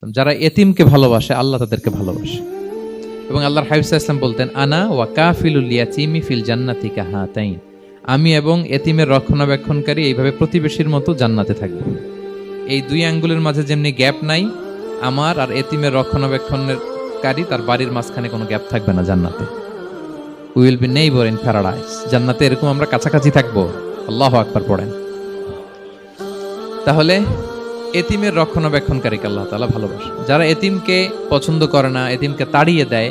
যারা এতিমকে ভালোবাসে আল্লাহ তাদেরকে ভালোবাসে। এবং আল্লাহর হাবিব সাল্লাল্লাহু আলাইহি ওয়াসাল্লাম বলতেন, আনা ওয়া কাফিলুল ইয়াতীমি ফিল জান্নাতি কাহাতাইন, আমি এবং এতিমের রক্ষণাবেক্ষণকারী এইভাবে প্রতিবেশীর মতো জান্নাতে থাকব। এই দুই আঙ্গুলের মাঝে যেমনি গ্যাপ নাই, আমার আর এতিমের রক্ষণাবেক্ষণকারী তার বাড়ির মাঝখানে কোনো গ্যাপ থাকবে না জান্নাতে। We will be neighbour in paradise. জান্নাতে এরকম আমরা কাছাকাছি থাকবো। আল্লাহু আকবার পড়েন। তাহলে এতিমের রক্ষণাবেক্ষণকারীকে আল্লাহ তাআলা ভালোবাসে। যারা এতিমকে পছন্দ করে না, এতিমকে তাড়িয়ে দেয়,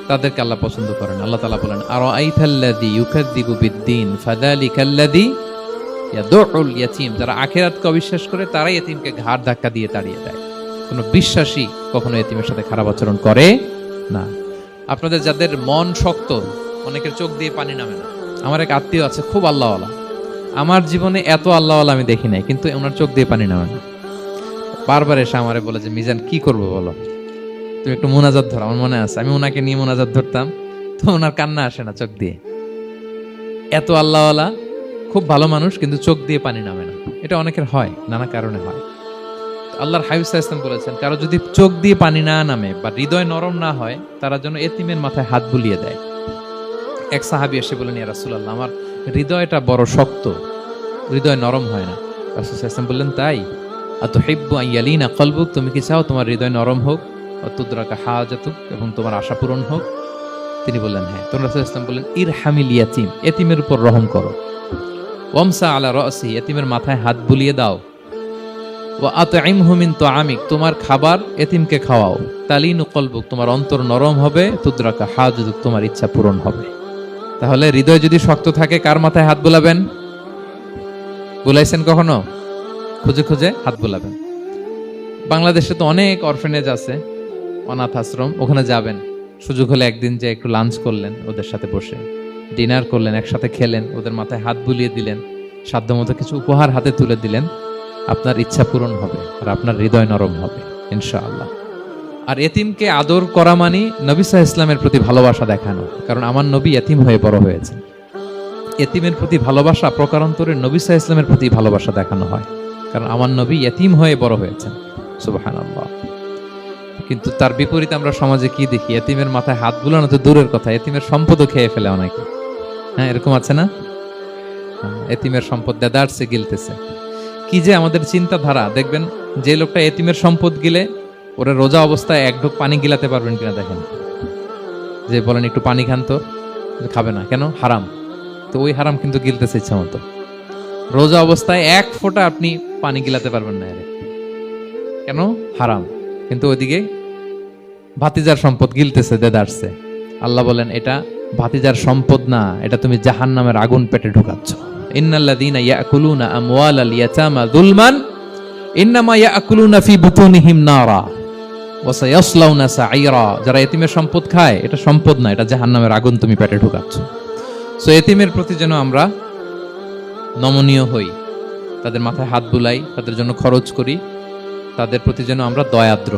তাদেরকে আল্লাহ পছন্দ করেন। আল্লাহ তাআলা বলেন, আরাআইতাল্লাযী ইউকাযযিবু বিদ্দীন ফাযালিকাল্লাযী ইয়াদউল ইয়াতীম। যারা আখিরাতকে অবিশ্বাস করে তারাই এতিমকে ঘাড় ধাক্কা দিয়ে তাড়িয়ে দেয়। কোনো বিশ্বাসী কখনো এতিমের সাথে খারাপ আচরণ করে না। আপনাদের যাদের মন শক্ত, অনেকের চোখ দিয়ে পানি নামে না। আমার এক আত্মীয় আছে, খুব আল্লাহওয়ালা। আমার জীবনে এত আল্লাহওয়ালা আমি দেখি নাই, কিন্তু ওনার চোখ দিয়ে পানি নামে না। বারবার এসে আমারে বলে যে, মিজান কি করবো বলো, তুমি একটু মোনাজাত ধরো। আমার মনে আছে আমি ওনাকে নিয়ে মোনাজাত ধরতাম, তো ওনার কান্না আসে না চোখ দিয়ে। এত আল্লাহওয়ালা, খুব ভালো মানুষ, কিন্তু চোখ দিয়ে পানি নামে না। এটা অনেকের হয়, নানা কারণে হয়। আল্লাহর হাবিব সাল্লাল্লাহু আলাইহি ওয়াসাল্লাম বলেছেন, কারো যদি চোখ দিয়ে পানি না নামে বা হৃদয় নরম না হয়, তারা যেন এতিমের মাথায় হাত বুলিয়ে দেয়। এক সাহাবী এসে বলেন, ইয়া রাসূলুল্লাহ, আমার হৃদয়টা বড় শক্ত, হৃদয় নরম হয় না। রাসূল সাল্লাল্লাহু আলাইহি ওয়াসাল্লাম বললেন, তাই আতুহিব্বু আন ইয়ালিনা কলবুক, তুমি কি চাও তোমার হৃদয় নরম হোক, অতুদরাকা হাজাতুক, এবং তোমার আশা পূরণ হোক? তিনি বললেন, হ্যাঁ। তখন রাসূল সাল্লাল্লাহু আলাইহি ওয়াসাল্লাম বললেন, ইরহামিল ইয়াতীম, এতিমের উপর রহম করো। ওয়ামসা আলা রাসি, এতিমের মাথায় হাত বুলিয়ে দাও। ওয়া আতইমহু মিন তুআমিক, তোমার খাবার এতিমকে খাওয়াও। তালিনু কলবুক, তোমার অন্তর নরম হবে। তুদরাকা হাজাতুক, তোমার ইচ্ছা পূরণ হবে। তাহলে হৃদয় যদি শক্ত থাকে, কার মাথায় হাত বুলাবেন? বুলাইছেন কখনো? খুঁজে খুঁজে হাত বুলাবেন। বাংলাদেশে তো অনেক অরফেনেজ আছে, অনাথ আশ্রম, ওখানে যাবেন। সুযোগ হলে একদিন যে একটু লাঞ্চ করলেন ওদের সাথে বসে, ডিনার করলেন, একসাথে খেলেন, ওদের মাথায় হাত বুলিয়ে দিলেন, সাধ্যমতো কিছু উপহার হাতে তুলে দিলেন, আপনার ইচ্ছা পূরণ হবে আর আপনার হৃদয় নরম হবে ইনশাআল্লাহ। আর এতিমকে আদর করা মানে নবী সাল্লাল্লাহু আলাইহি ওয়াসাল্লামের প্রতি ভালোবাসা দেখানো। কারণ আমার নবী এতিম হয়ে বড় হয়েছেন। এতিমের প্রতি ভালোবাসা প্রকারান্তরে নবী সাল্লাল্লাহু আলাইহি ওয়াসাল্লামের প্রতি ভালোবাসা দেখানো হয়, কারণ আমার নবী এতিম হয়ে বড় হয়েছেন। সুবহানাল্লাহ। কিন্তু তার বিপরীতে আমরা সমাজে কি দেখি? এতিমের মাথায় হাত বুলানো তো দূরের কথা, এতিমের সম্পদও খেয়ে ফেলে অনেকে। হ্যাঁ, এরকম আছে না? এতিমের সম্পদ দেদারসে গিলতেছে। কি যে আমাদের চিন্তাধারা! দেখবেন, যে লোকটা এতিমের সম্পদ গিলে, ওরা রোজা অবস্থায় এক ঢোক পানি গিলাতে পারবেন কিনা দেখেন। যে বলেন একটু পানি খান তো, খাবে না কেন? হারাম। তো ওই হারাম কিন্তু গিলতেছে ইচ্ছা মতো। রোজা অবস্থায় এক ফোঁটা আপনি পানি গিলাতে পারবেন না, কেন? হারাম। কিন্তু ওইদিকে ভাতিজার সম্পদ গিলতেছে দেদারসে। আল্লাহ বলেন, এটা ভাতিজার সম্পদ না, এটা তুমি জাহান্নামের আগুন পেটে ঢুকাচ্ছ। ইন্নাল্লাযীনা ইয়াকুলুনা আমওয়ালাল ইয়াতামা যুলমান ইন্নামা ইয়াকুলুনা ফি বুতুনিহিম নারা ওয়া সায়াসলাউনা সাঈরা। যারা এতিমের সম্পদ খায়, এটা সম্পদ না, এটা জাহান্নামের আগুন তুমি পেটে ঢুকাচ্ছ। সো এতিমের প্রতি যেন আমরা নমনীয় হই, তাদের মাথায় হাত বুলাই, তাদের জন্য খরচ করি, তাদের প্রতি যেন আমরা দয়াদ্র